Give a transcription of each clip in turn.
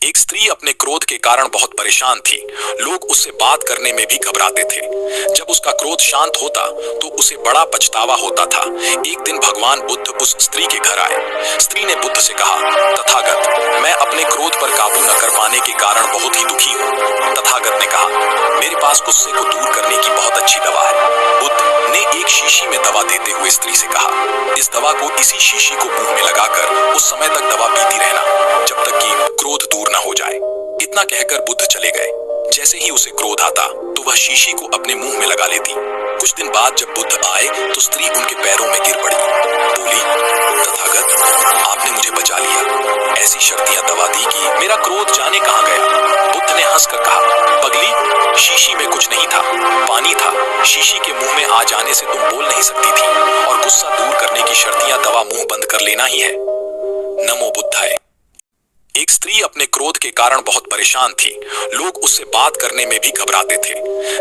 एक स्त्री अपने क्रोध के कारण बहुत परेशान थी। लोग उससे बात करने में भी घबराते थे। जब उसका क्रोध शांत होता तो उसे बड़ा पछतावा होता था। एक दिन भगवान बुद्ध उस स्त्री के घर आए। स्त्री ने बुद्ध से कहा, तथागत, मैं अपने क्रोध पर काबू न कर पाने के कारण बहुत ही दुखी हूँ। तथागत ने कहा, मेरे पास गुस्से को दूर करने की बहुत अच्छी दवा है। बुद्ध ने एक शीशी में दवा देते हुए स्त्री से कहा, इस दवा को इसी शीशी को मुंह में लगाकर उस समय तक दवा पीती रहना जब तक कि क्रोध दूर न हो जाए। इतना कहकर बुद्ध चले गए। जैसे ही उसे क्रोध आता तो वह शीशी को अपने मुंह में लगा लेती। कुछ दिन बाद जब बुद्ध आए तो स्त्री उनके पैरों में गिर पड़ी। बोली, तथागत, आपने मुझे बचा लिया। ऐसी शक्तियां दवा दी कि मेरा क्रोध जाने कहां गया। बुद्ध ने हंसकर कहा, पगली, शीशी में कुछ नहीं था, पानी था। शीशी के मुंह में आ जाने से तुम बोल नहीं सकती थी, और गुस्सा दूर करने की शर्तियां दवा मुंह बंद कर लेना ही है। नमो बुद्धाय। एक स्त्री अपने क्रोध के कारण बहुत परेशान थी। लोग उससे बात करने में भी घबराते थे।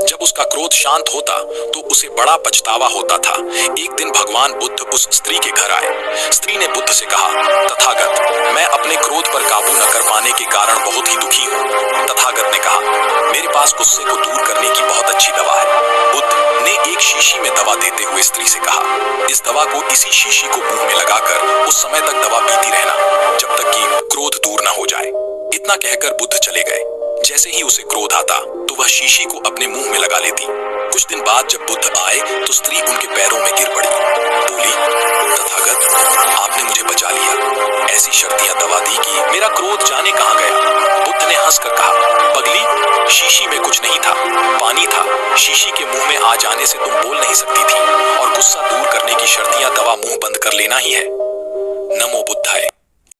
जब उसका क्रोध शांत होता तो उसे बड़ा पछतावा होता था। एक दिन भगवान बुद्ध उस स्त्री के घर आए। स्त्री ने बुद्ध से कहा, तथागत, मैं अपने क्रोध पर काबू न कर पाने के कारण बहुत ही दुखी हूँ। तथागत ने कहा, मेरे पास गुस्से को दूर करने की बहुत अच्छी दवा है। बुद्ध ने एक शीशी में दवा देते हुए स्त्री से कहा, इस दवा को इसी शीशी को मुंह में लगाकर उस समय तक दवा पीती रहना जब तक कि क्रोध दूर न हो जाए। इतना कहकर बुद्ध चले गए। जैसे ही उसे क्रोध आता तो वह शीशी को अपने मुंह में लगा लेती। कुछ दिन बाद जब बुद्ध आए तो स्त्री उनके पैरों में गिर पड़ी। बोली, तथागत, आपने मुझे बचा लिया। ऐसी शक्तियां दवा दी कि मेरा क्रोध जाने कहां गया। बुद्ध ने हंसकर कहा, पगली, शीशी में कुछ नहीं था, पानी था। शीशी के मुंह में आ जाने से तुम बोल नहीं सकती थी, और गुस्सा दूर करने की शर्तियां दवा मुंह बंद कर लेना ही है। नमो बुद्धाय।